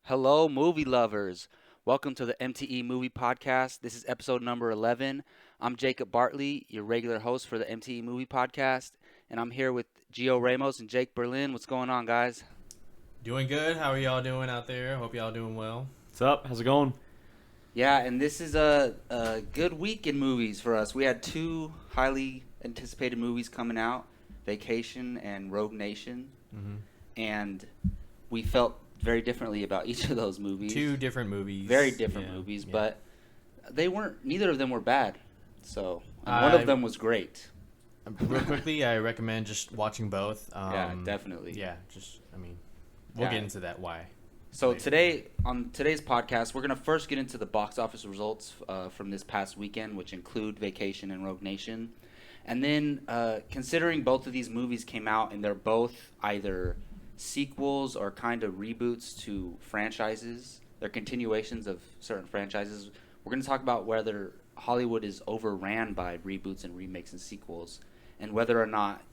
Hello, movie lovers. Welcome to the MTE Movie Podcast. This is episode number 11. I'm Jacob Bartley, your regular host for the MTE Movie Podcast, and I'm here with Gio Ramos and Jake Berlin. What's going on, guys? Doing good. How are y'all doing out there? Hope y'all doing well. What's up? How's it going? Yeah, and this is a good week in movies for us. We had two highly anticipated movies coming out, Vacation and Rogue Nation, and we felt very differently about each of those movies. Two different movies. Very different movies, but neither of them were bad. So, and one of them was great. Real quickly, I recommend just watching both. Yeah, definitely. Yeah, we'll Yeah. get into that why. So later. on today's podcast, we're going to first get into the box office results from this past weekend, which include Vacation and Rogue Nation. And then, considering both of these movies came out and they're both either sequels or kind of reboots to franchises, they're continuations of certain franchises, we're going to talk about whether Hollywood is overran by reboots and remakes and sequels, and whether or not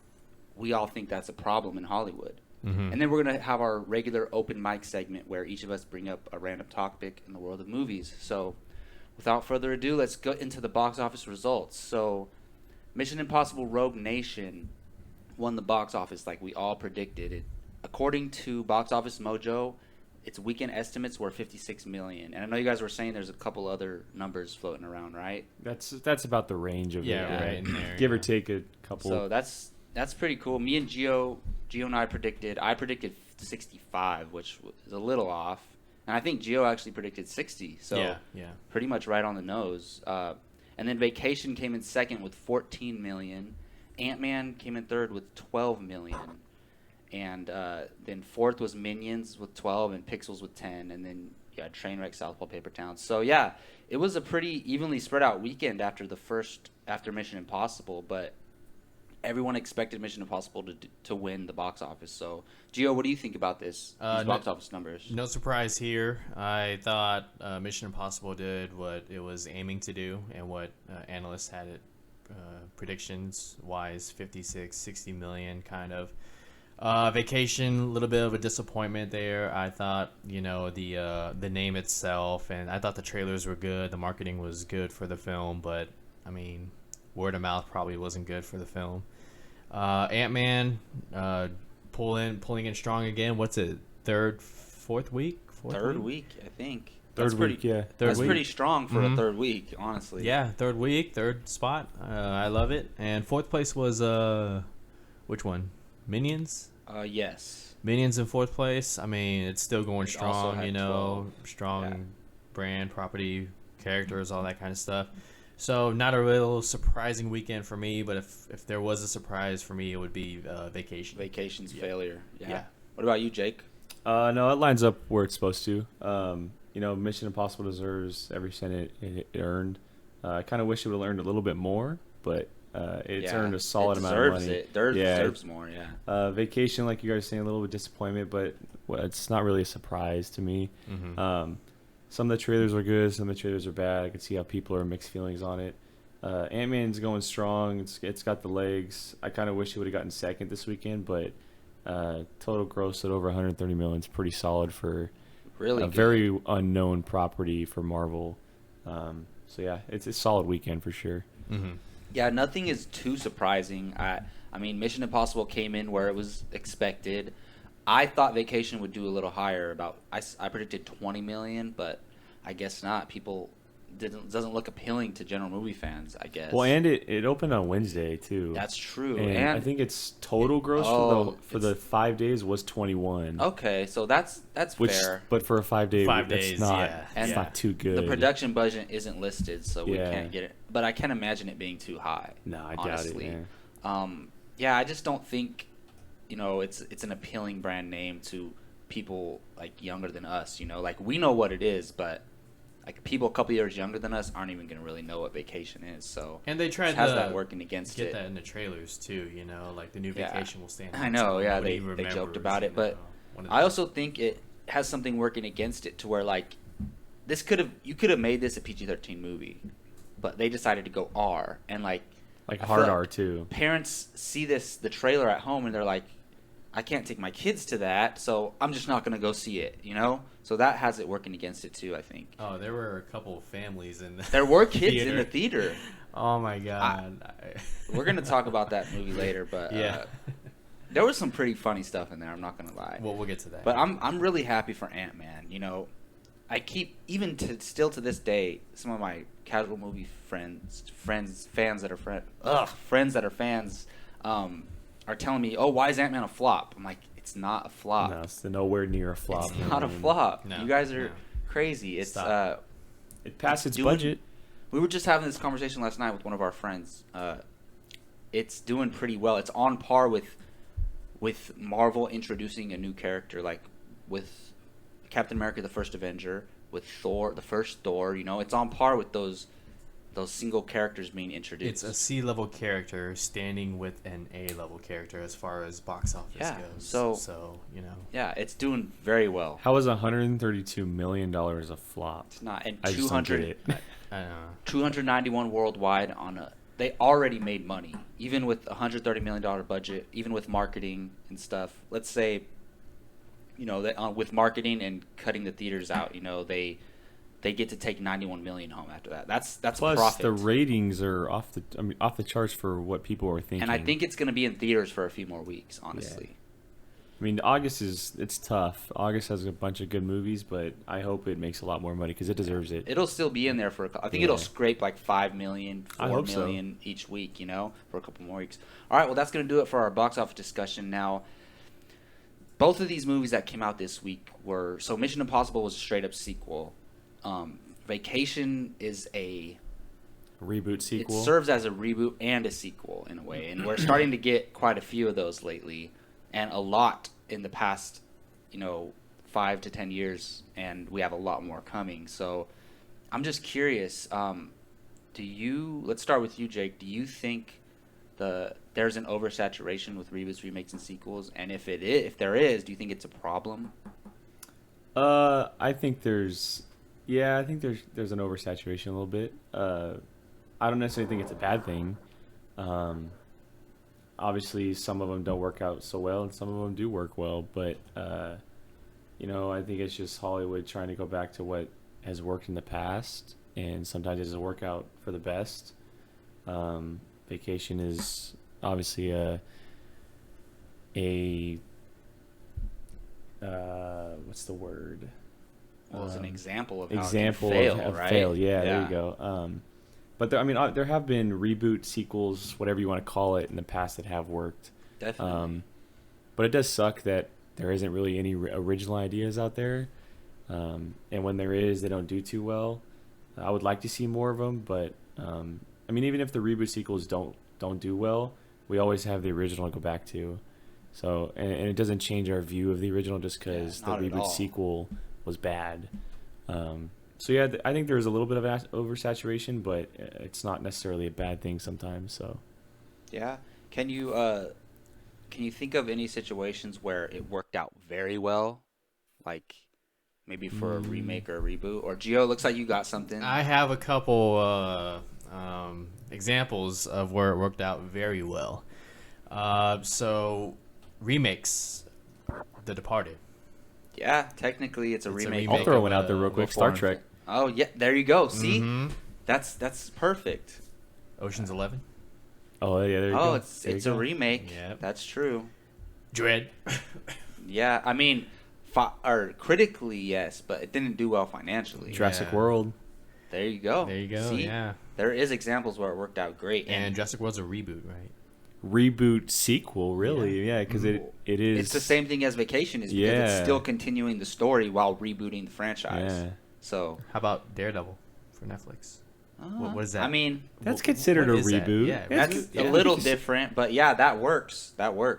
we all think that's a problem in Hollywood. And then we're going to have our regular open mic segment where each of us bring up a random topic in the world of movies. So without further ado, let's go into the box office results. So Mission Impossible Rogue Nation won the box office like we all predicted. According to Box Office Mojo, its weekend estimates were 56 million. And I know you guys were saying there's a couple other numbers floating around, right? That's about the range of it. Right in there. Give or take a couple. So that's pretty cool. Me and Gio and I predicted 65, which is a little off. And I think Gio actually predicted 60. So yeah. pretty much right on the nose. And then Vacation came in second with 14 million. Ant-Man came in third with 12 million. And then fourth was Minions with 12 and Pixels with 10. And then Trainwreck, Southpaw, Paper Town. So yeah, it was a pretty evenly spread out weekend after Mission Impossible. But everyone expected Mission Impossible to win the box office. So Gio, what do you think about these box office numbers? No surprise here. I thought Mission Impossible did what it was aiming to do and what analysts had it predictions-wise, 56, 60 million kind of. Vacation, a little bit of a disappointment there. I thought, the name itself, and I thought the trailers were good. The marketing was good for the film, but, I mean, word of mouth probably wasn't good for the film. Ant-Man, pulling in strong again. What's it, fourth week? Third week, I think. Third week. That's pretty strong for a third week, honestly. Yeah, third week, third spot. I love it. And fourth place was, which one? Minions? Yes. Minions in fourth place. I mean, it's still going It also strong, had 12. strong brand, property, characters, all that kind of stuff. So not a real surprising weekend for me, but if there was a surprise for me, it would be Vacation. Vacation's failure. Yeah. What about you, Jake? No, it lines up where it's supposed to. Mission Impossible deserves every cent it earned. I kind of wish it would have earned a little bit more, but it's earned a solid amount of money. It deserves more, yeah. Vacation, like you guys are saying, a little bit disappointment, but it's not really a surprise to me. Some of the trailers are good, some of the trailers are bad. I can see how people are mixed feelings on it. Ant-Man's going strong. It's got the legs. I kind of wish it would have gotten second this weekend, but total gross at over 130 million is pretty solid for really very unknown property for Marvel. It's a solid weekend for sure. Yeah, nothing is too surprising. I mean, Mission Impossible came in where it was expected. I thought Vacation would do a little higher. I predicted 20 million, but I guess not. People doesn't look appealing to general movie fans, I guess. Well, and it opened on Wednesday too. That's true. And I think its total gross for the 5 days was 21. Okay, so that's fair. But for a 5 day, 5 that's days, not yeah. it's not too good. The production budget isn't listed, so we can't get it. But I can't imagine it being too high. No, I honestly. doubt it. Yeah, I just don't think it's an appealing brand name to people like younger than us. Like we know what it is, but like people a couple years younger than us aren't even gonna really know what Vacation is. So and they tried has to that working against get it. that in the trailers too. Like the new Vacation will stand out. I know, yeah, Nobody they joked remembers, about it, but I also think it has something working against it to where like you could have made this a PG-13 movie, but they decided to go R and like hard feel R too. Parents see the trailer at home and they're like, I can't take my kids to that, so I'm just not going to go see it, you know? So that has it working against it too, I think. Oh, there were a couple of families in the There were kids in the theater. Oh my god. We're going to talk about that movie later, but yeah. There was some pretty funny stuff in there, I'm not going to lie. Well, we'll get to that. But I'm really happy for Ant-Man, you know? I keep, even still to this day, some of my casual movie friends that are fans, are telling me, oh, why is Ant-Man a flop? I'm like, it's not a flop. No, it's nowhere near a flop. It's not a flop. No, You guys are crazy. It's it passed its budget. We were just having this conversation last night with one of our friends. It's doing pretty well. It's on par with Marvel introducing a new character, like with Captain America: The First Avenger, with Thor, the first Thor. You know, it's on par with those single characters being introduced. It's a C-level character standing with an A-level character as far as box office goes. So, you know. Yeah, it's doing very well. How is $132 million a flop? It's not. And I just don't get it. 291 worldwide they already made money, even with $130 million budget, even with marketing and stuff. Let's say, you know, with marketing and cutting the theaters out, you know, they get to take 91 million home after that. That's Plus, profit. the ratings are off the charts for what people are thinking. And I think it's going to be in theaters for a few more weeks, honestly. Yeah. I mean, August it's tough. August has a bunch of good movies, but I hope it makes a lot more money because it deserves it. It'll still be in there for I think it'll scrape like 5 million, 4 million each week, you know, for a couple more weeks. All right, well, that's going to do it for our box office discussion. Now, both of these movies that came out this week were, so Mission Impossible was a straight up sequel. Vacation is a reboot sequel. It serves as a reboot and a sequel in a way, and we're starting to get quite a few of those lately, and a lot in the past, you know, 5 to 10 years, and we have a lot more coming. So I'm just curious, let's start with you, Jake. Do you think there's an oversaturation with reboots, remakes, and sequels? And if there is, do you think it's a problem? I think there's an oversaturation a little bit. I don't necessarily think it's a bad thing. Obviously, some of them don't work out so well, and some of them do work well. But you know, I think it's just Hollywood trying to go back to what has worked in the past, and sometimes it doesn't work out for the best. Vacation is obviously what's the word? Well, it's an example of how it can fail, right? Fail. Yeah, there you go. But there have been reboot sequels, whatever you want to call it, in the past that have worked. Definitely. But it does suck that there isn't really any original ideas out there. And when there is, they don't do too well. I would like to see more of them, but I mean, even if the reboot sequels don't do well, we always have the original to go back to. So, and it doesn't change our view of the original just because the reboot sequel was bad. So yeah, I think there's a little bit of oversaturation, but it's not necessarily a bad thing sometimes. So yeah, can you think of any situations where it worked out very well, like maybe for a remake or a reboot? Or Gio, looks like you got something. I have a couple examples of where it worked out very well. So remakes, The Departed. Yeah, technically it's a remake. I'll throw one out there real quick. Star Trek. Oh yeah, there you go. See, that's perfect. Ocean's 11. Oh yeah, there you go. It's a remake. Yep. That's true. Dread. Yeah, I mean, critically yes, but it didn't do well financially. Jurassic World. There you go. See? Yeah. There is examples where it worked out great. And Jurassic World's a reboot, right? Reboot sequel, really? Yeah, because it is. It's the same thing as Vacation is because it's still continuing the story while rebooting the franchise. Yeah. So how about Daredevil for Netflix? What is that? I mean, that's considered a reboot. Yeah, that's a little different, but yeah, that works. Yeah.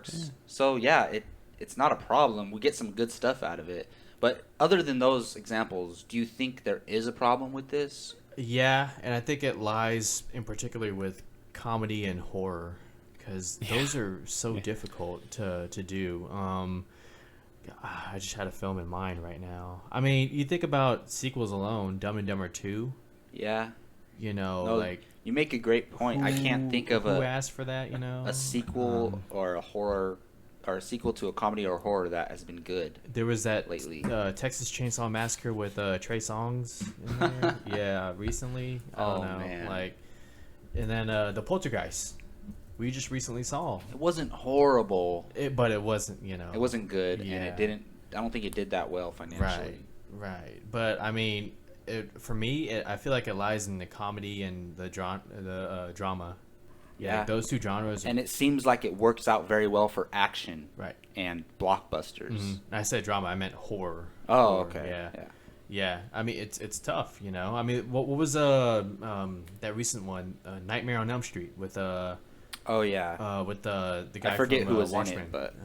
So yeah, it's not a problem. We get some good stuff out of it. But other than those examples, do you think there is a problem with this? Yeah, and I think it lies in particular with comedy and horror, because those are so difficult to do. I just had a film in mind right now. I mean, you think about sequels alone, Dumb and Dumber 2. Yeah. You know, you make a great point. I can't think of who asked for that. You know, a sequel or a horror or a sequel to a comedy or horror that has been good. There was that lately. Texas Chainsaw Massacre with Trey Songz in there. Yeah, recently. I don't know. Man. Like, and then the Poltergeist we just recently saw. It wasn't horrible, But it wasn't, you know. it wasn't good, Yeah. and it didn't. I don't think it did that well financially. Right. But I mean, for me, I feel like it lies in the comedy and the drama. Yeah, like those two genres. And it seems like it works out very well for action, Right. and blockbusters. Mhm. I said drama, I meant horror. Oh, Horror, okay. Yeah. I mean, it's tough, you know. I mean, what was that recent one, Nightmare on Elm Street with Oh yeah. with the guy I forget from who was Watchmen. in it, but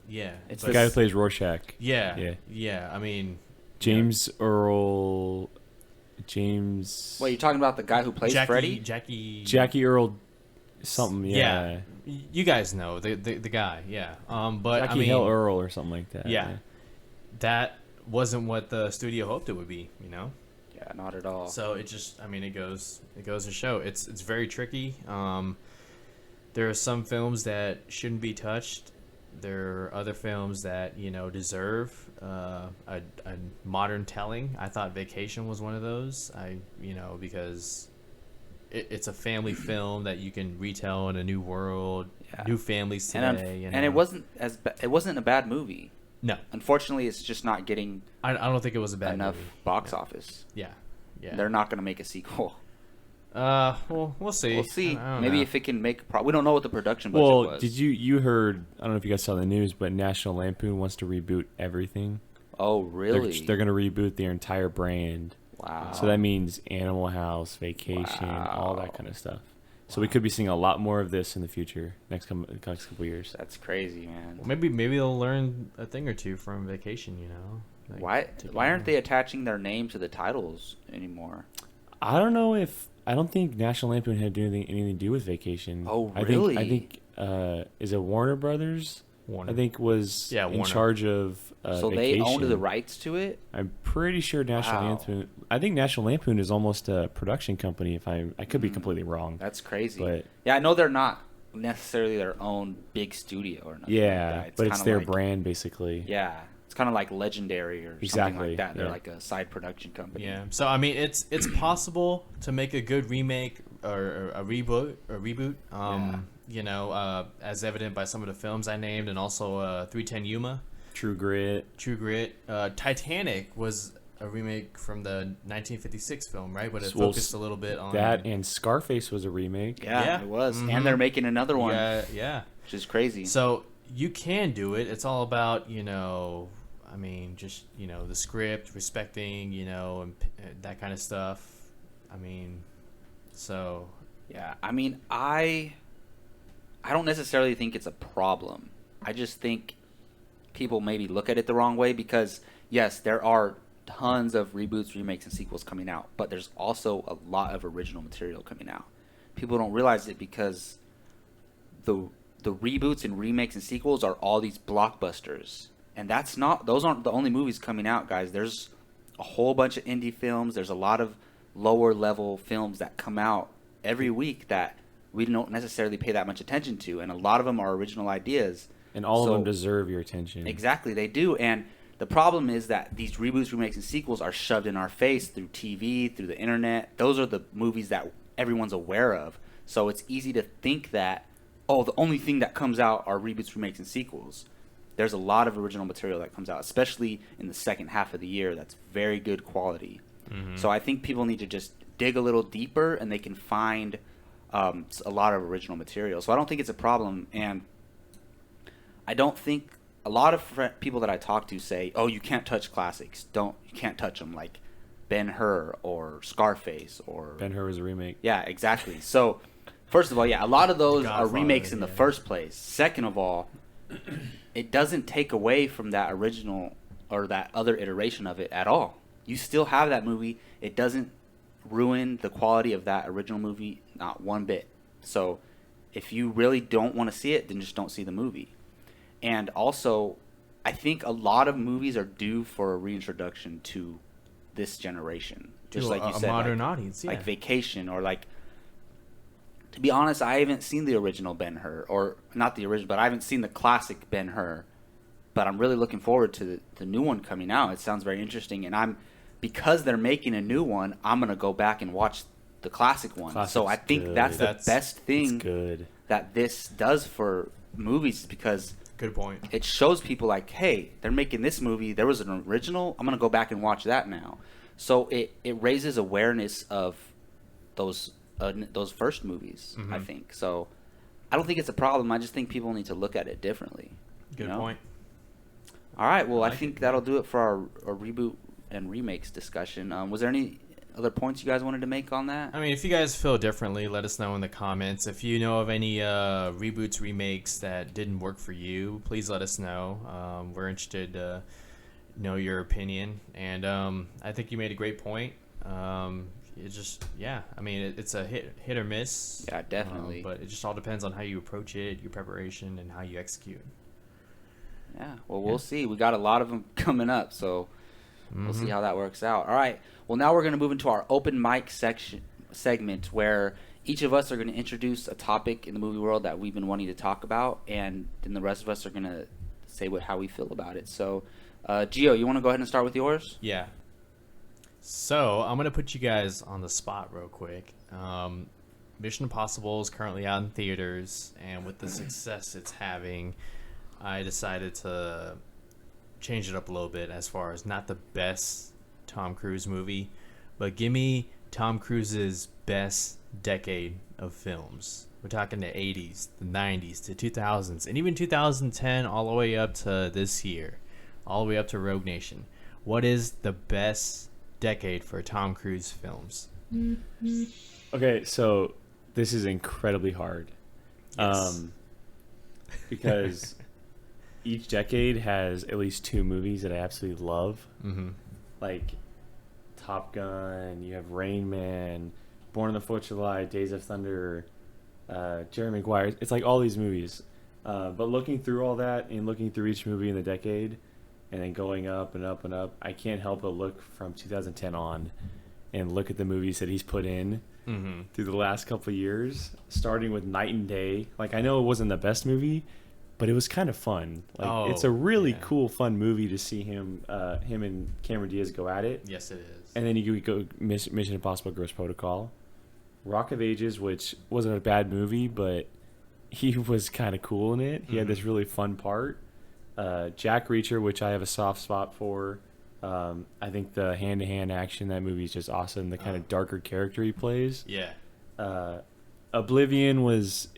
yeah, it's The guy who plays Rorschach. yeah. I mean, James Earl. James. Wait, you're talking about the guy who plays Freddy? Jackie Earl. Something. Yeah. You guys know the guy. Yeah. But Jackie I mean, Hill Earl or something like that. Yeah. That wasn't what the studio hoped it would be, you know. Yeah, not at all. So it just, I mean, it goes to show it's very tricky. There are some films that shouldn't be touched. There are other films that, you know, deserve a modern telling. I thought Vacation was one of those. Because it's a family film that you can retell in a new world, new families today. And it wasn't it wasn't a bad movie. No, Unfortunately, it's just not getting I don't think it was a bad enough movie. box office. Yeah. They're not going to make a sequel. Well, we'll see. We'll see. I don't Maybe know. if it can make we don't know what the production budget Well, was. did you heard? I don't know if you guys saw the news, but National Lampoon wants to reboot everything. Oh, really? They're going to reboot their entire brand. Wow. So that means Animal House, Vacation, all that kind of stuff. So we could be seeing a lot more of this in the future, next couple years. That's crazy, man. Well, maybe they'll learn a thing or two from Vacation, you know. Why aren't they attaching their name to the titles anymore? I don't know if I don't think National Lampoon had anything to do with Vacation. Oh, really? I think is it Warner Brothers? Warner. I think was in Warner. charge of So Vacation. they owned the rights to it? I'm pretty sure National Wow. Lampoon. I think National Lampoon is almost a production company. If I could be completely wrong. That's crazy. But yeah, I know they're not necessarily their own big studio or nothing. yeah, like that. but it's kinda their like, brand basically. Yeah, it's kind of like Legendary or something Exactly, like that. They're yeah. like a side production company. Yeah. So I mean, it's possible to make a good remake or a reboot. You know, as evident by some of the films I named, and also 310 Yuma, True Grit. Titanic was a remake from the 1956 film, right? But it Well, focused a little bit on That and Scarface was a remake. Yeah, Yeah. it was. Mhm. And they're making another one, Yeah. which is crazy. So you can do it. It's all about, you know, I mean, just, you know, the script, respecting, you know, and that kind of stuff. I mean, so yeah, I mean, I don't necessarily think it's a problem. I just think people maybe look at it the wrong way because, yes, there are tons of reboots, remakes, and sequels coming out, but there's also a lot of original material coming out. People don't realize it because the reboots and remakes and sequels are all these blockbusters, and those aren't the only movies coming out, guys. There's a whole bunch of indie films. There's a lot of lower level films that come out every week that we don't necessarily pay that much attention to, and a lot of them are original ideas. And all of them deserve your attention. Exactly, they do. And the problem is that these reboots, remakes, and sequels are shoved in our face through TV, through the internet. Those are the movies that everyone's aware of. So it's easy to think that, oh, the only thing that comes out are reboots, remakes, and sequels. There's a lot of original material that comes out, especially in the second half of the year, that's very good quality. Mm-hmm. So I think people need to just dig a little deeper, and they can find a lot of original material. So I don't think it's a problem, and I don't think a lot of people that I talk to say, "Oh, you can't touch classics. You can't touch them," like Ben-Hur or Scarface or Ben-Hur was a remake. Yeah, exactly. So, first of all, yeah, a lot of those are Godfather, remakes in the yeah. first place. Second of all, it doesn't take away from that original or that other iteration of it at all. You still have that movie. It doesn't ruin the quality of that original movie, not one bit. So, if you really don't want to see it, then just don't see the movie. And also, I think a lot of movies are due for a reintroduction to this generation. Just To like you a said, modern like, audience, yeah. like Vacation or like To be honest, I haven't seen the original Ben-Hur, or not the original, but I haven't seen the classic Ben-Hur. But I'm really looking forward to the new one coming out. It sounds very interesting, and because they're making a new one, I'm gonna go back and watch the classic one. Classic's so I think good. that's the best thing good. that this does for movies, because Good point. it shows people like, hey, they're making this movie. There was an original. I'm gonna go back and watch that now. So it raises awareness of those first movies. I think so. I don't think it's a problem. I just think people need to look at it differently. Good point. All right. Well, I like think it. that'll do it for our reboot and remakes discussion. Was there any other points you guys wanted to make on that? I mean, if you guys feel differently, let us know in the comments. If you know of any reboots, remakes that didn't work for you, please let us know. We're interested to know your opinion. And I think you made a great point. It's just, I mean, it's a hit or miss. Yeah, definitely. But it just all depends on how you approach it, your preparation, and how you execute. Yeah. Well, we'll see. We got a lot of them coming up, so we'll see how that works out. All right. Well, now we're going to move into our open mic segment, where each of us are going to introduce a topic in the movie world that we've been wanting to talk about, and then the rest of us are going to say how we feel about it. So, Gio, you want to go ahead and start with yours? Yeah. So I'm going to put you guys on the spot real quick. Mission Impossible is currently out in theaters, and with the success it's having, I decided to change it up a little bit as far as not the best Tom Cruise movie, but give me Tom Cruise's best decade of films. We're talking the 80s, the 90s, the 2000s, and even 2010 all the way up to this year, all the way up to Rogue Nation. What is the best decade for Tom Cruise films? Okay, so this is incredibly hard. Yes. Because each decade has at least two movies that I absolutely love. Like Top Gun, you have Rain Man, Born on the 4th of July, Days of Thunder, Jerry Maguire. It's like all these movies. But looking through all that and looking through each movie in the decade and then going up and up and up, I can't help but look from 2010 on and look at the movies that he's put in through the last couple of years, starting with Night and Day. Like, I know it wasn't the best movie, but it was kind of fun. Like, it's a really cool, fun movie to see him and Cameron Diaz go at it. Yes, it is. And then you go Mission Impossible Ghost Protocol. Rock of Ages, which wasn't a bad movie, but he was kind of cool in it. He had this really fun part. Jack Reacher, which I have a soft spot for. I think the hand-to-hand action in that movie is just awesome. The kind of darker character he plays. Yeah. Oblivion was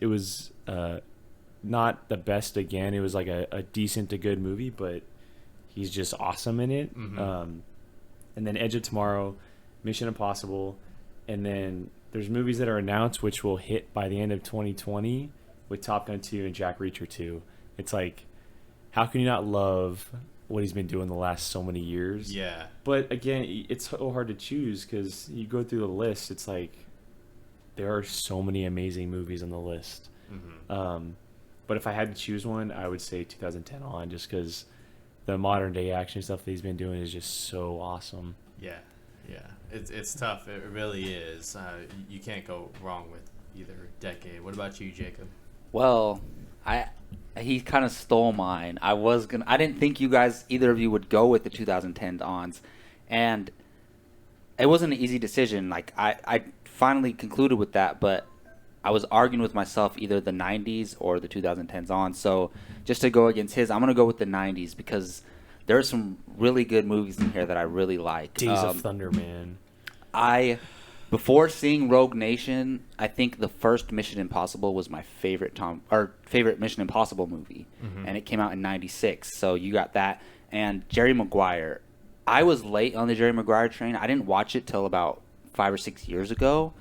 not the best again. It was like a decent to good movie, but he's just awesome in it. And then Edge of Tomorrow, Mission Impossible, and then there's movies that are announced which will hit by the end of 2020 with Top Gun 2 and Jack Reacher 2. It's like, how can you not love what he's been doing the last so many years? Yeah. But again, it's so hard to choose because you go through the list, it's like there are so many amazing movies on the list. But if I had to choose one, I would say 2010 on, just because the modern day action stuff that he's been doing is just so awesome. Yeah. It's tough. It really is. You can't go wrong with either decade. What about you, Jacob? Well, he kind of stole mine. I didn't think either of you would go with the 2010s ons, and it wasn't an easy decision. Like I finally concluded with that, but I was arguing with myself either the 90s or the 2010s on. So just to go against his, I'm going to go with the 90s because there are some really good movies in here that I really like. Days of Thunder, man. Before seeing Rogue Nation, I think the first Mission Impossible was my favorite Mission Impossible movie, and it came out in '96. So you got that, and Jerry Maguire. I was late on the Jerry Maguire train. I didn't watch it till about 5 or 6 years ago,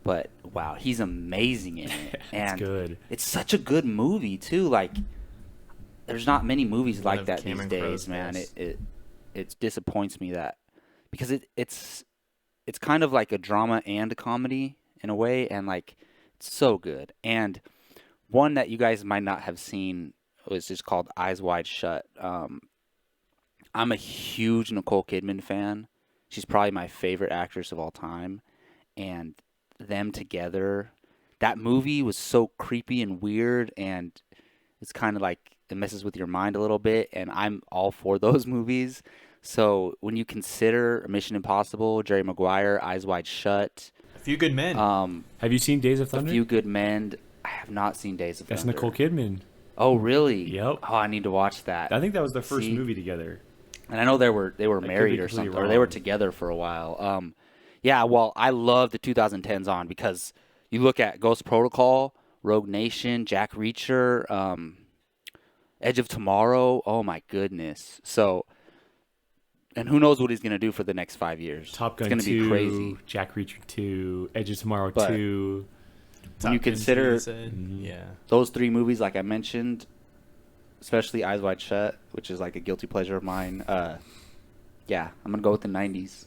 but wow, he's amazing in it. And good. It's such a good movie too. Like, there's not many movies like that these days, man. It disappoints me that because it's kind of like a drama and a comedy in a way, and like it's so good. And one that you guys might not have seen was just called Eyes Wide Shut. I'm a huge Nicole Kidman fan. She's probably my favorite actress of all time, and them together that movie was so creepy and weird, and it's kind of like it messes with your mind a little bit, and I'm all for those movies. So when you consider Mission Impossible, Jerry Maguire, Eyes Wide Shut, A Few Good Men. Have you seen Days of A Thunder? Few Good Men, I have not seen Days of That's Thunder. Nicole Kidman. Oh, really? Yep. Oh, I need to watch that. I think that was their first See? movie together. And I know they were could be married or completely something, or they were wrong. together for a while. Yeah, well, I love the 2010s on because you look at Ghost Protocol, Rogue Nation, Jack Reacher, Edge of Tomorrow. Oh my goodness! So, and who knows what he's gonna do for the next 5 years? Top Gun it's gonna 2, be crazy. Jack Reacher 2, Edge of Tomorrow But- 2. When you Top Gun consider- 2, you said? Mhm. Yeah. Those 3 movies, like I mentioned, especially Eyes Wide Shut, which is like a guilty pleasure of mine. Yeah, I'm gonna go with the 90s.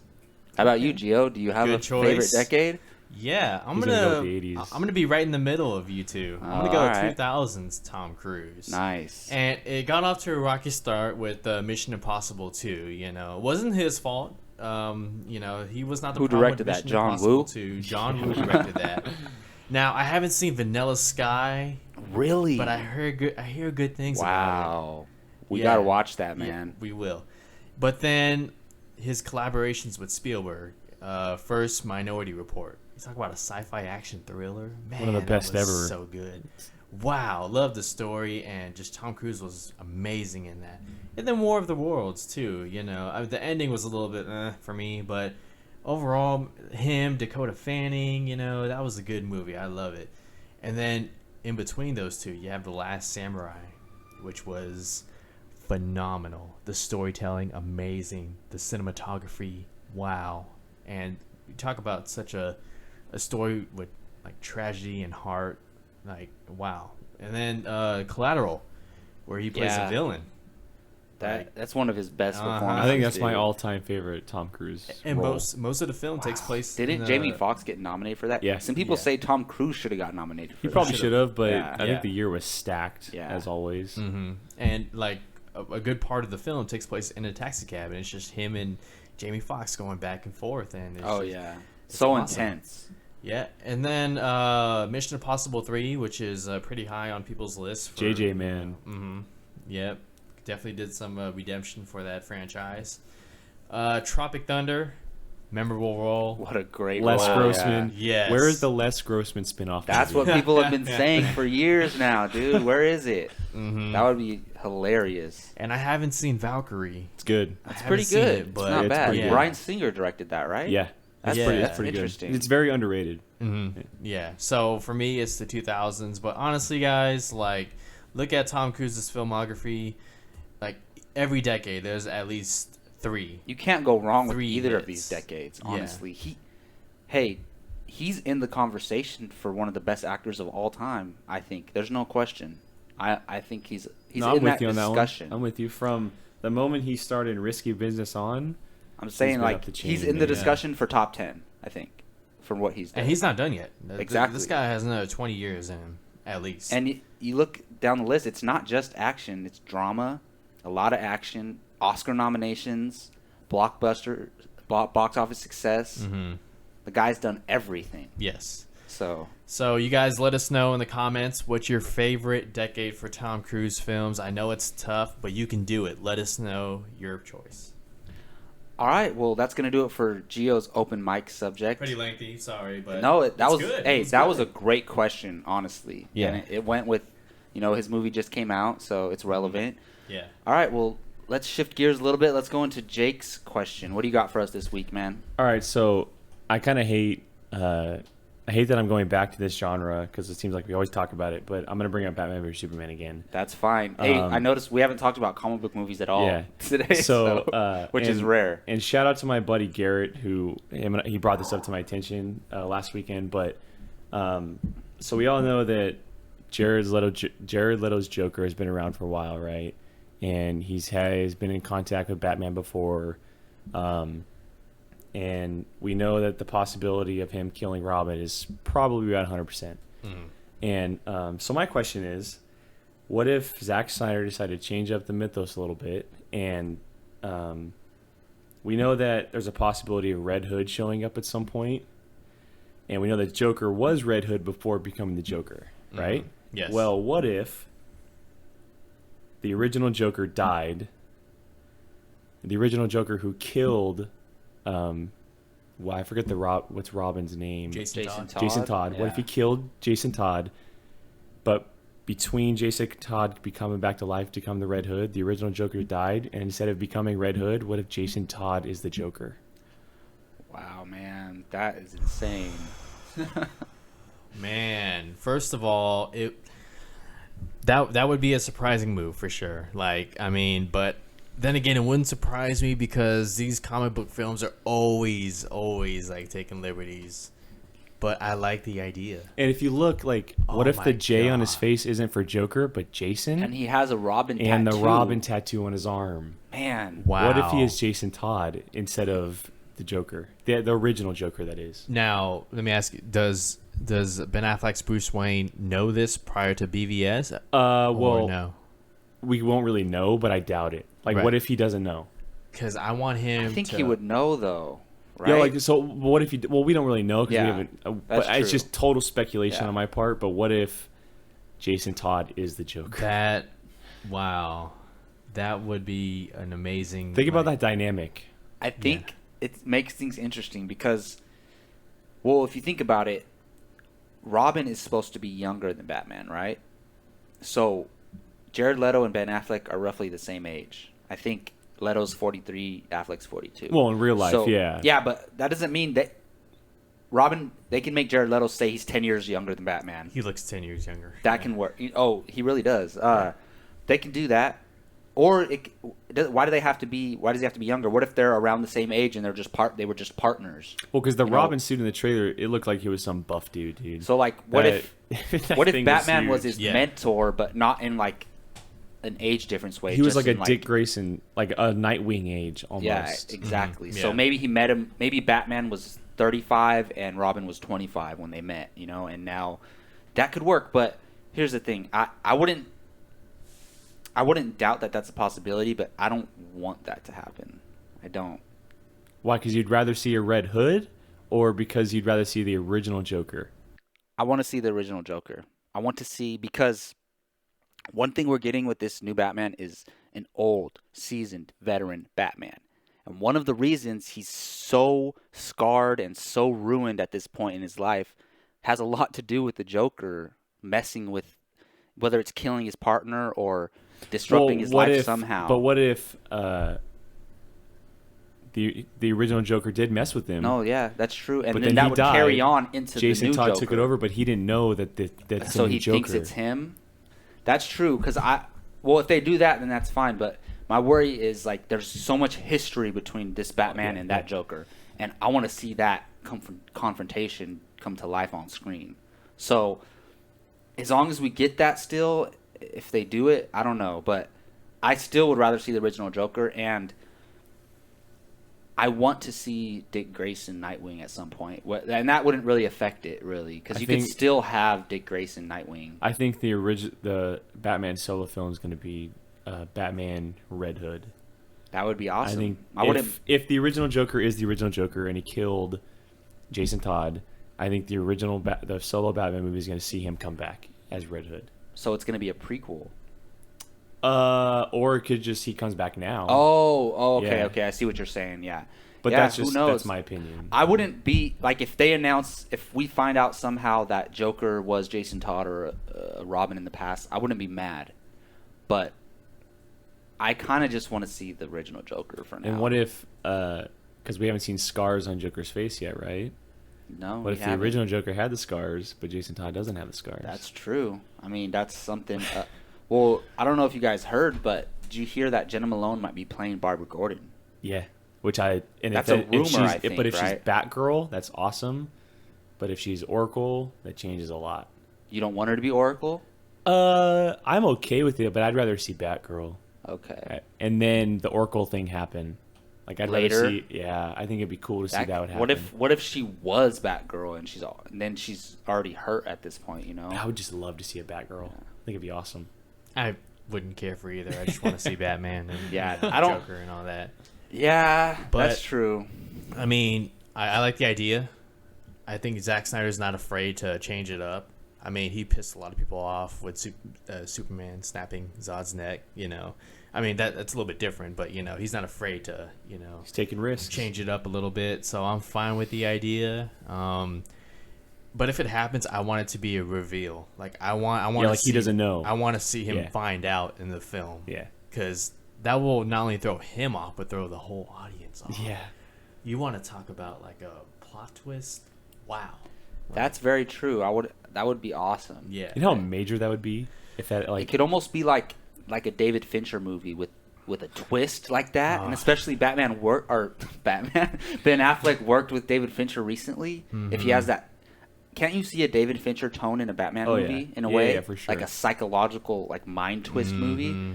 How about you, Gio? Do you have Good a favorite choice. decade? Yeah, I'm He's gonna gonna go with the 80s. I'm gonna be right in the middle of you two. I'm gonna Oh, go alright. 2000s Tom Cruise. Nice. And it got off to a rocky start with Mission Impossible 2. You know, it wasn't his fault. You know, he was not the Who problem directed with that? Mission John Impossible Woo? 2. John Woo directed that. Now I haven't seen Vanilla Sky, Really? but I hear good things about Wow. We Yeah. gotta watch that, it. man. Yeah, we will. But then his collaborations with Spielberg. First, Minority Report. You talk about a sci-fi action thriller. Man, One of the best that was ever. So good. Wow, love the story, and just Tom Cruise was amazing in that. And then War of the Worlds too. You know, the ending was a little bit for me, but overall, him, Dakota Fanning, you know, that was a good movie. I love it. And then in between those two, you have The Last Samurai, which was phenomenal. The storytelling, amazing. The cinematography, wow. And you talk about such a story with like tragedy and heart, like wow. And then Collateral, where he plays Yeah. a villain. That's one of his best Uh-huh. performances. I think that's my dude. all-time favorite Tom Cruise And role. most of the film takes place. Didn't in, Jamie Foxx get nominated for that? Yeah. Some people Yeah. say Tom Cruise should have got nominated for He that. probably should have, but Yeah. I Yeah. think the year was stacked, Yeah. as always. Mm-hmm. And like a good part of the film takes place in a taxi cab, and it's just him and Jamie Foxx going back and forth. And it's Oh just- yeah. it's So awesome. intense. Yeah, and then Mission Impossible 3, which is pretty high on people's list. For, JJ, man. Mm-hmm. Yep, definitely did some redemption for that franchise. Tropic Thunder, memorable role. What a great Les role, Grossman. yeah. Yes. Where is the Les Grossman spinoff? That's movie? what people have been saying for years now, dude. Where is it? Mm-hmm. That would be hilarious. And I haven't seen Valkyrie. It's good. That's haven't pretty seen good. it, but it's not it's bad. pretty good. Bryan Singer directed that, right? Yeah. That's Yeah. pretty, That's that's pretty good. interesting. It's very underrated. Mm-hmm. Yeah. So for me, it's the 2000s. But honestly, guys, like, look at Tom Cruise's filmography. Like every decade, there's at least 3. You can't go wrong with 3 either of hits. these decades, Yeah. honestly. He's in the conversation for one of the best actors of all time, I think. There's no question. I think he's No, I'm in with that you on that discussion. one. I'm with you. From the moment he started Risky Business on, I'm saying been like up the he's chain, in the man. discussion for top 10, I think, for what he's done. And he's not done yet. Exactly. This guy has another 20 years in him, at least. And you look down the list, it's not just action, it's drama, a lot of action, Oscar nominations, blockbuster, box office success. Mm-hmm. The guy's done everything. Yes. So You guys let us know in the comments what's your favorite decade for Tom Cruise films. I know it's tough, but you can do it. Let us know your choice. all right, well that's gonna do it for Gio's open mic subject. Pretty lengthy, sorry, but No, that it's was good. hey, It's that good. was a great question, honestly. Yeah. And it went with, his movie just came out, so it's relevant. Yeah. All right, well let's shift gears a little bit. Let's go into Jake's question. What do you got for us this week, man? all right. So I kind of hate. I hate that I'm going back to this genre because it seems like we always talk about it. But I'm gonna bring up Batman vs Superman again. That's fine. Hey, Um, I noticed we haven't talked about comic book movies at all Yeah. today, So, which is and- rare. And shout out to my buddy Garrett, he brought this up to my attention last weekend. But so we all know that Jared Leto's Joker has been around for a while, right? And he's been in contact with Batman before, and we know that the possibility of him killing Robin is probably about 100%. And so my question is, what if Zack Snyder decided to change up the mythos a little bit, and we know that there's a possibility of Red Hood showing up at some point, And we know that Joker was Red Hood before becoming the Joker, right? Yes. Well, what if the original Joker died? The original Joker who killed, I forget what's Robin's name? Jason Todd. Jason Todd. Yeah. What if he killed Jason Todd, but between Jason Todd becoming back to life to become the Red Hood, the original Joker died, and instead of becoming Red Hood, what if Jason Todd is the Joker? Wow, man, that is insane. Man, first of all, that would be a surprising move for sure. Like, I mean, but then again, it wouldn't surprise me because these comic book films are always like taking liberties. But I like the idea. And if you look, like, what if the J on his face isn't for Joker, but Jason? And he has a Robin tattoo. And the Robin tattoo on his arm. Man. Wow. What if he is Jason Todd instead of the Joker? The original Joker, that is. Now, let me ask you, does Ben Affleck's Bruce Wayne know this prior to BVS? Well, no? We won't really know, but I doubt it. Like, Right. what if he doesn't know? Because I want him I think he would know, though. Right? Yeah, like, so what if well, we don't really know because Yeah, we haven't, but that's it's true. just total speculation Yeah. on my part. But what if Jason Todd is the Joker? Wow. That would be an amazing... Think about that dynamic. I think it makes things interesting because, well, if you think about it, Robin is supposed to be younger than Batman, right? So Jared Leto and Ben Affleck are roughly the same age. I think Leto's 43, Affleck's 42. Well, in real life, yeah. Yeah, but that doesn't mean that Robin, they can make Jared Leto say he's 10 years younger than Batman. He looks 10 years younger. That can work. Oh, he really does. They can do that. Or why does he have to be younger? What if they're around the same age and they were just partners? Well, because the You know? Robin suit in the trailer, it looked like he was some buff dude. So like what if thing Batman was huge. his mentor but not in like an age difference way? He was just like a in, Dick Grayson, like a Nightwing age almost. Yeah, exactly. Mhm. So Yeah. maybe he met him. Maybe Batman was 35 and Robin was 25 when they met. And now that could work. But here's the thing: I wouldn't doubt that that's a possibility, but I don't want that to happen. I don't. Why? Because you'd rather see a Red Hood, or because you'd rather see the original Joker? I want to see the original Joker. I want to see, because one thing we're getting with this new Batman is an old, seasoned, veteran Batman. And one of the reasons he's so scarred and so ruined at this point in his life has a lot to do with the Joker messing with, whether it's killing his partner or disrupting his life somehow. But what if the original Joker did mess with him? No, yeah, that's true. And But then then that he would died. carry on into Jason the new Todd Joker. took it over, but he didn't know that's So the new he Joker. thinks it's him. That's true, because if they do that, then that's fine. But my worry is, like, there's so much history between this Batman and that Joker, and I want to see that confrontation come to life on screen. So as long as we get that still, if they do it, I don't know, but I still would rather see the original Joker, and I want to see Dick Grayson Nightwing at some point, and that wouldn't really affect it, really, because you could still have Dick Grayson Nightwing. I think the Batman solo film is going to be Batman Red Hood. That would be awesome. I think if the original Joker is the original Joker and he killed Jason Todd, I think the solo Batman movie is going to see him come back as Red Hood. So it's going to be a prequel. Or it could just he comes back now. Okay, Yeah. okay, I see what you're saying. Yeah, But yeah, that's that's my opinion. I wouldn't be like, if we find out somehow that Joker was Jason Todd or Robin in the past, I wouldn't be mad. But I kind of just want to see the original Joker for now. And what if because we haven't seen scars on Joker's face yet, right? No. What if the original Joker had the scars, but Jason Todd doesn't have the scars? That's true. I mean, that's something. Well, I don't know if you guys heard, but did you hear that Jenna Malone might be playing Barbara Gordon? Yeah, That's a rumor, I think, But if right? she's Batgirl, that's awesome. But if she's Oracle, that changes a lot. You don't want her to be Oracle? I'm okay with it, but I'd rather see Batgirl. Okay. And then the Oracle thing happen. Like I'd Later? rather see. Yeah, I think it'd be cool to see that would happen. What if she was Batgirl and then she's already hurt at this point? I would just love to see a Batgirl. I think it'd be awesome. I wouldn't care for either. I just want to see Batman and I don't. Joker and all that. Yeah, But- that's true. I mean, I like the idea. I think Zack Snyder's not afraid to change it up. I mean, he pissed a lot of people off with Superman snapping Zod's neck, you know. I mean, that's a little bit different, but, you know, he's not afraid to, you know. He's taking risks. Change it up a little bit, so I'm fine with the idea. But if it happens, I want it to be a reveal. Like, I want like he doesn't know. I want to see him find out in the film. Yeah. Because that will not only throw him off, but throw the whole audience off. Yeah. You want to talk about, like, a plot twist? Wow. That's very true. That would be awesome. Yeah. You know how major that would be if that It could almost be like a David Fincher movie with a twist like that, and especially Ben Affleck worked with David Fincher recently. Mm-hmm. If he has that, can't you see a David Fincher tone in a Batman movie in a way? Yeah, for sure. Like a psychological, like mind twist movie.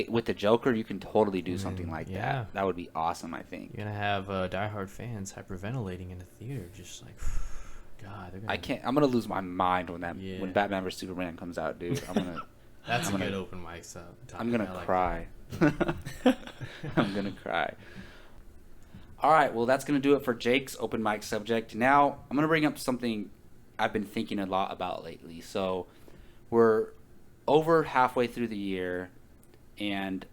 With the Joker, you can totally do something like that. That would be awesome, I think. You're gonna have diehard fans hyperventilating in the theater, just like, God. I can't. I'm gonna lose my mind when Batman vs Superman comes out, dude. That's a good open mic. So I'm gonna cry. I'm gonna cry. All right, well, that's gonna do it for Jake's open mic subject. Now I'm gonna bring up something I've been thinking a lot about lately. So we're over halfway through the year, and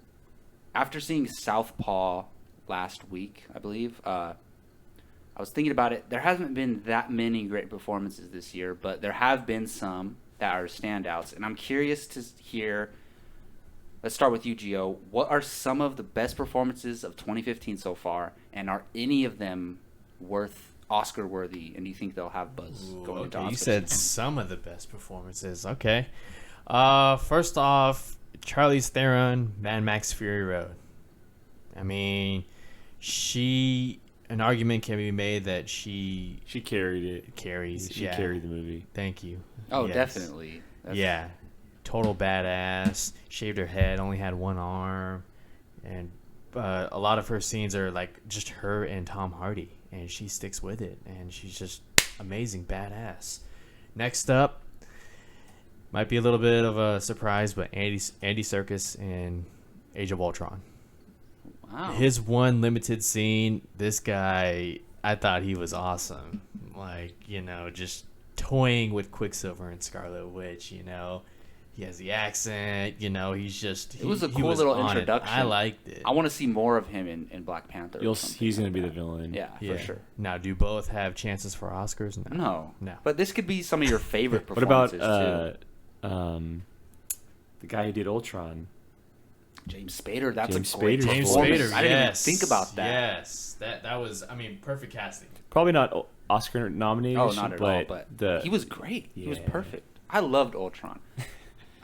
after seeing Southpaw last week, I believe, I was thinking about it. There hasn't been that many great performances this year, but there have been some that are standouts. And I'm curious to hear, let's start with you, Gio. What are some of the best performances of 2015 so far? And are any of them Oscar worthy? And do you think they'll have buzz going into Oscars? You said some of the best performances. Okay. First off, Charlize Theron, Mad Max Fury Road. I mean, an argument can be made that she carried it. She carried the movie. Thank you. Oh, yes. Definitely. Yeah. Total badass. Shaved her head, only had one arm. And a lot of her scenes are like just her and Tom Hardy. And she sticks with it. And she's just amazing, badass. Next up, might be a little bit of a surprise, but Andy Serkis in Age of Ultron. Wow. His one limited scene, this guy, I thought he was awesome. Like, you know, just toying with Quicksilver and Scarlet Witch, you know. He has the accent, you know, he's just... It was a cool little introduction. I liked it. I want to see more of him in Black Panther. He's going to be the villain. Yeah, for sure. Now, do both have chances for Oscars? No. But this could be some of your favorite performances, What about the guy who did Ultron? James Spader. That's James a great Spader. James performance. Spader, I didn't even think about that. Yes. That was, I mean, perfect casting. Probably not Oscar nominated. Oh, not at all. But he was great. He was perfect. I loved Ultron.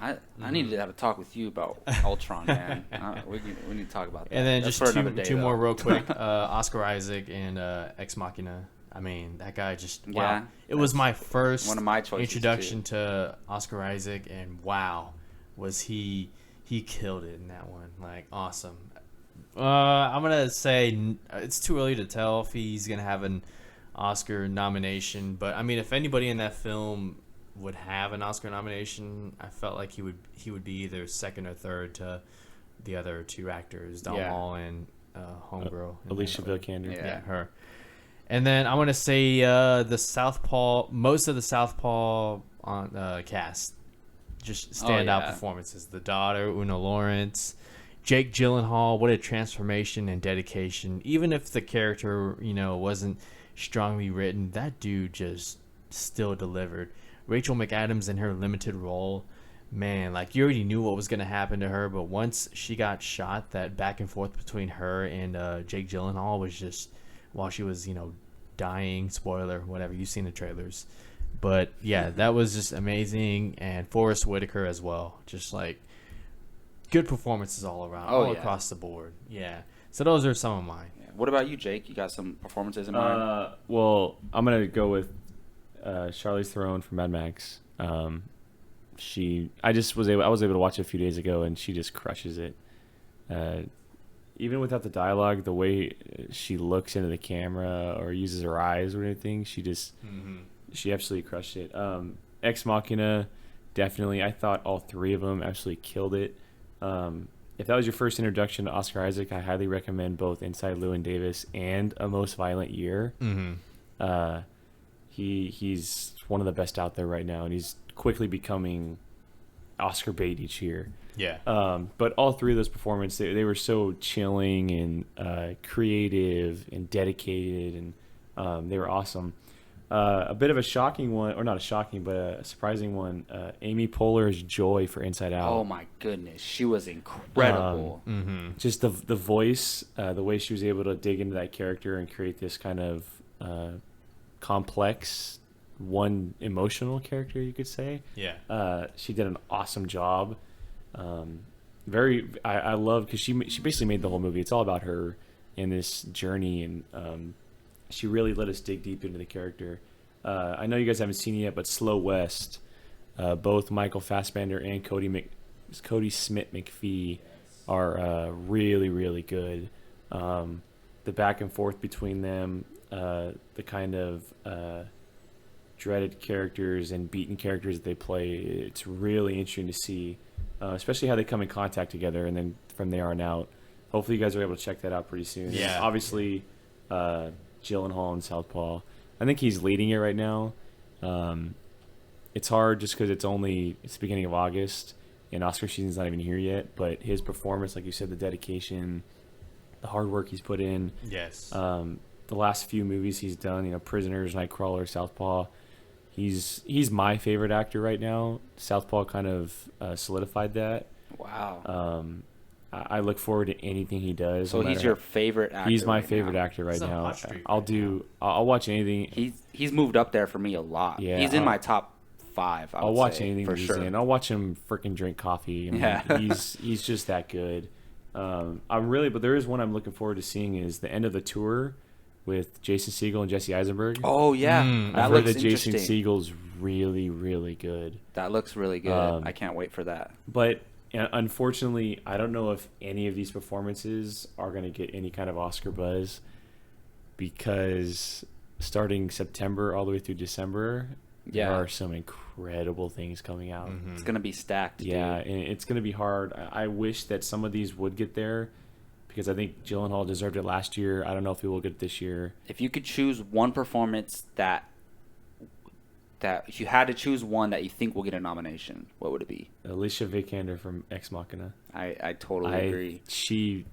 I need to have a talk with you about Ultron, man. We need to talk about that. And then That's just for another day, two more real quick. Oscar Isaac and Ex Machina. I mean, that guy just, wow. Yeah, it was my first one of my choices introduction to Oscar Isaac, and wow, was he killed it in that one. Like, awesome. I'm going to say it's too early to tell if he's going to have an Oscar nomination. But, I mean, if anybody in that film would have an Oscar nomination, I felt like he would be either second or third to the other two actors, Don Hall and homegirl. Alicia Vikander. Yeah, her. And then I want to say most of the Southpaw cast, just standout performances. The daughter, Una Lawrence, Jake Gyllenhaal, what a transformation and dedication. Even if the character, you know, wasn't strongly written, that dude just still delivered. Rachel McAdams in her limited role, man, like, you already knew what was going to happen to her, but once she got shot, that back and forth between her and Jake Gyllenhaal was just, while she was, you know, dying, spoiler, whatever, you've seen the trailers. But, yeah, that was just amazing. And Forrest Whitaker as well. Just, like, good performances all around, across the board. Yeah. So those are some of mine. Yeah. What about you, Jake? You got some performances in mind? Well, I'm going to go with Charlize Theron from Mad Max. I was able to watch it a few days ago, and she just crushes it. Even without the dialogue, the way she looks into the camera or uses her eyes or anything, she absolutely crushed it. Ex Machina, definitely. I thought all three of them absolutely killed it. If that was your first introduction to Oscar Isaac, I highly recommend both Inside Llewyn Davis and A Most Violent Year. He's one of the best out there right now, and he's quickly becoming Oscar bait each year. Yeah. But all three of those performances, they were so chilling and creative and dedicated, and they were awesome. A bit of a shocking one, or not a shocking, but a surprising one, Amy Poehler's Joy for Inside Out. Oh my goodness, she was incredible. Just the voice, the way she was able to dig into that character and create this kind of complex, one emotional character, you could say. Yeah. She did an awesome job. I love, because she basically made the whole movie. It's all about her and this journey, and she really let us dig deep into the character. I know you guys haven't seen it yet, but Slow West, both Michael Fassbender and Cody Smith McPhee are really, really good. The back and forth between them, the kind of dreaded characters and beaten characters that they play, it's really interesting to see, especially how they come in contact together, and then from there on out. Hopefully you guys are able to check that out pretty soon. Yeah. Obviously, Gyllenhaal and Southpaw. I think he's leading it right now. It's hard just because it's the beginning of August, and Oscar season's not even here yet. But his performance, like you said, the dedication, the hard work he's put in. Yes. The last few movies he's done, Prisoners, Nightcrawler, Southpaw. He's my favorite actor right now. Southpaw kind of solidified that. Wow. I look forward to anything he does. So he's your favorite actor. He's my right favorite now. actor right He's on now. Hot Streak I'll right do. I'll watch anything. He's moved up there for me a lot. Yeah, he's in my top 5. I'll watch anything for he's sure. in. I'll watch him freaking drink coffee. I mean, Yeah. he's just that good. But there is one I'm looking forward to seeing, is the end of the tour with Jason Segel and Jesse Eisenberg. Oh yeah, I've that heard looks that Jason interesting. Segel's really, really good. That looks really good. I can't wait for that. But unfortunately, I don't know if any of these performances are going to get any kind of Oscar buzz, because starting September all the way through December, there are some incredible things coming out. It's gonna be stacked. Yeah, dude. and it's going to be hard. I wish that some of these would get there, because I think Gyllenhaal deserved it last year. I don't know if he will get it this year. If you could choose one performance that if you had to choose one that you think will get a nomination, what would it be? Alicia Vikander from Ex Machina. I totally agree. She,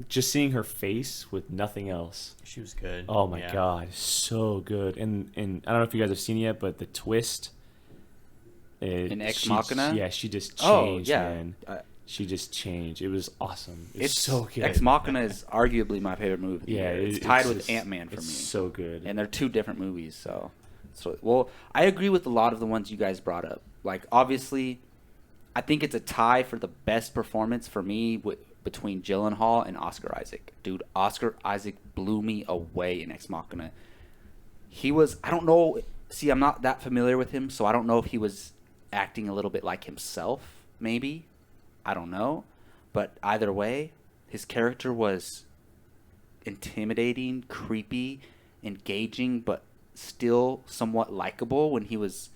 just seeing her face with nothing else. She was good. Oh my God, so good. And I don't know if you guys have seen it yet, but the twist in Ex Machina? Yeah, she just changed, yeah. man. She just changed. It was awesome. It's so good. Ex Machina is arguably my favorite movie. Yeah, it's tied with just, Ant-Man for me. It's so good. And they're two different movies, so well, I agree with a lot of the ones you guys brought up. Like, obviously, I think it's a tie for the best performance for me between Gyllenhaal and Oscar Isaac. Dude, Oscar Isaac blew me away in Ex Machina. He was, I don't know, see, I'm not that familiar with him, so I don't know if he was acting a little bit like himself, maybe. I don't know. But either way, his character was intimidating, creepy, engaging, but still somewhat likable when he was,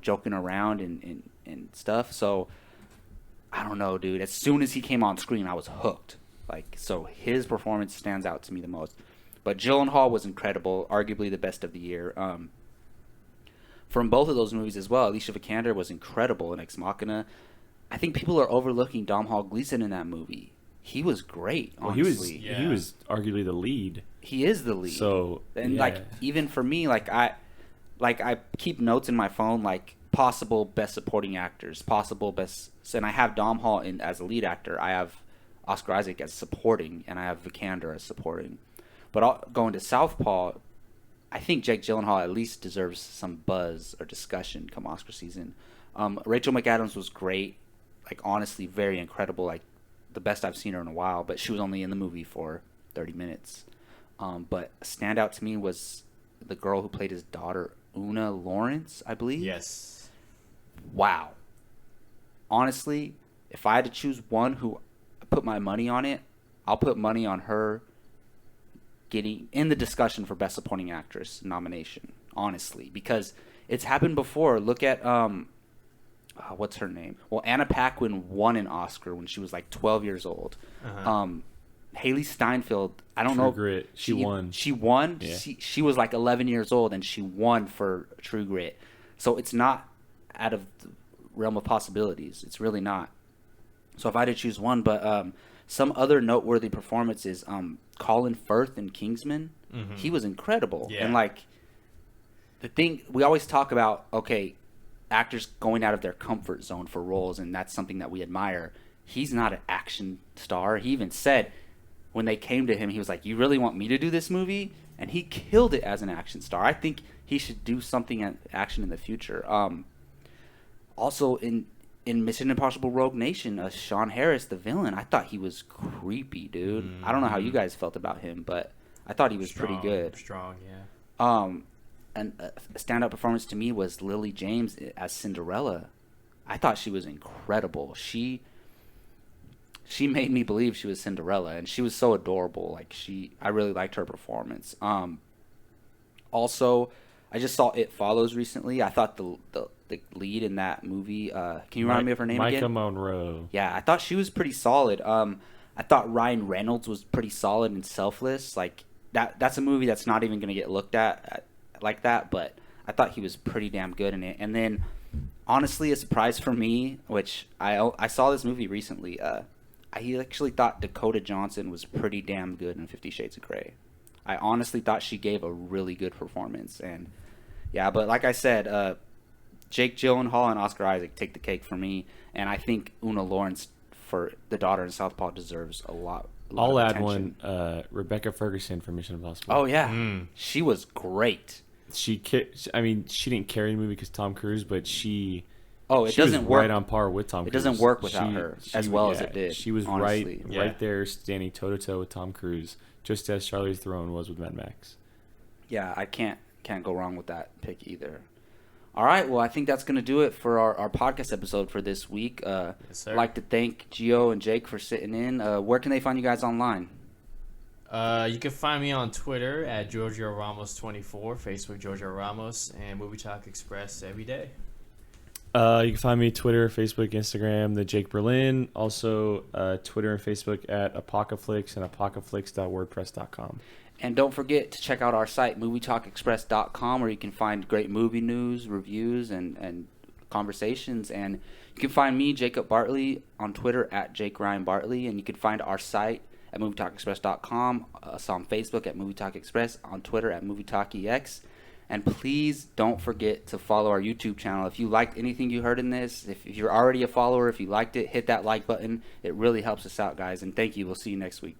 joking around and stuff. So, I don't know, dude. As soon as he came on screen, I was hooked. So his performance stands out to me the most. But Gyllenhaal was incredible, arguably the best of the year. From both of those movies as well, Alicia Vikander was incredible in Ex Machina. I think people are overlooking Domhnall Gleeson in that movie. He was great, honestly. He was arguably the lead. He is the lead. So, and even for me, I keep notes in my phone, possible best supporting actors, possible best, and I have Domhnall as a lead actor. I have Oscar Isaac as supporting, and I have Vikander as supporting. But going to Southpaw, I think Jake Gyllenhaal at least deserves some buzz or discussion come Oscar season. Rachel McAdams was great, honestly very incredible, the best I've seen her in a while, but she was only in the movie for 30 minutes. But a standout to me was the girl who played his daughter, Una Lawrence, I believe. Yes. Wow. Honestly, if I had to choose one who I put my money on it, I'll put money on her getting in the discussion for Best Supporting Actress nomination, honestly, because it's happened before. Look at what's her name? Well, Anna Paquin won an Oscar when she was 12 years old. Haley Steinfeld, I don't True know. Grit. She won. She won. Yeah. She was like 11 years old, and she won for True Grit. So it's not out of the realm of possibilities. It's really not. So if I had to choose one, but some other noteworthy performances, Colin Firth in Kingsman, he was incredible. Yeah. And like the thing we always talk about, okay, actors going out of their comfort zone for roles, and that's something that we admire. He's not an action star. He even said when they came to him, he was like, "You really want me to do this movie?" And he killed it as an action star. I think he should do something at action in the future. Also in Mission Impossible Rogue Nation, Sean Harris, the villain, I thought he was creepy, dude. I don't know how you guys felt about him, but I thought he was pretty good. Strong, yeah. And a standout performance to me was Lily James as Cinderella. I thought she was incredible. She made me believe she was Cinderella, and she was so adorable. Like I really liked her performance. Also, I just saw It Follows recently. I thought the lead in that movie. Can you remind me of her name again? Micah Monroe. Yeah, I thought she was pretty solid. I thought Ryan Reynolds was pretty solid and Selfless. Like that's a movie that's not even going to get looked at like that, but I thought he was pretty damn good in it. And then, honestly, a surprise for me, which I saw this movie recently. I actually thought Dakota Johnson was pretty damn good in 50 Shades of Grey. I honestly thought she gave a really good performance, and yeah, but like I said, Jake Gyllenhaal and Oscar Isaac take the cake for me, and I think Una Lawrence for the daughter in Southpaw deserves a lot. I'll of add attention. one. Rebecca Ferguson from Mission Impossible. Oh yeah, she was great. She didn't carry the movie because Tom Cruise, but she. Oh, it she doesn't was work. right on par with Tom Cruise. It doesn't work without her as well as it did. She was honestly. right there, standing toe to toe with Tom Cruise, just as Charlize Theron was with Mad Max. Yeah, I can't go wrong with that pick either. All right, well, I think that's going to do it for our podcast episode for this week. Yes, sir. I'd like to thank Gio and Jake for sitting in. Where can they find you guys online? You can find me on Twitter at Giorgio Ramos24, Facebook Giorgio Ramos, and Movie Talk Express every day. You can find me Twitter, Facebook, Instagram, the Jake Berlin. Also, Twitter and Facebook at Apocaflix and apocaflix.wordpress.com. And don't forget to check out our site, movietalkexpress.com, where you can find great movie news, reviews, and conversations. And you can find me, Jacob Bartley, on Twitter at Jake Ryan Bartley. And you can find our site at movietalkexpress.com, us on Facebook at Movie Talk Express, on Twitter at MovieTalkEX. And please don't forget to follow our YouTube channel. If you liked anything you heard in this, if you're already a follower, if you liked it, hit that like button. It really helps us out, guys. And thank you. We'll see you next week.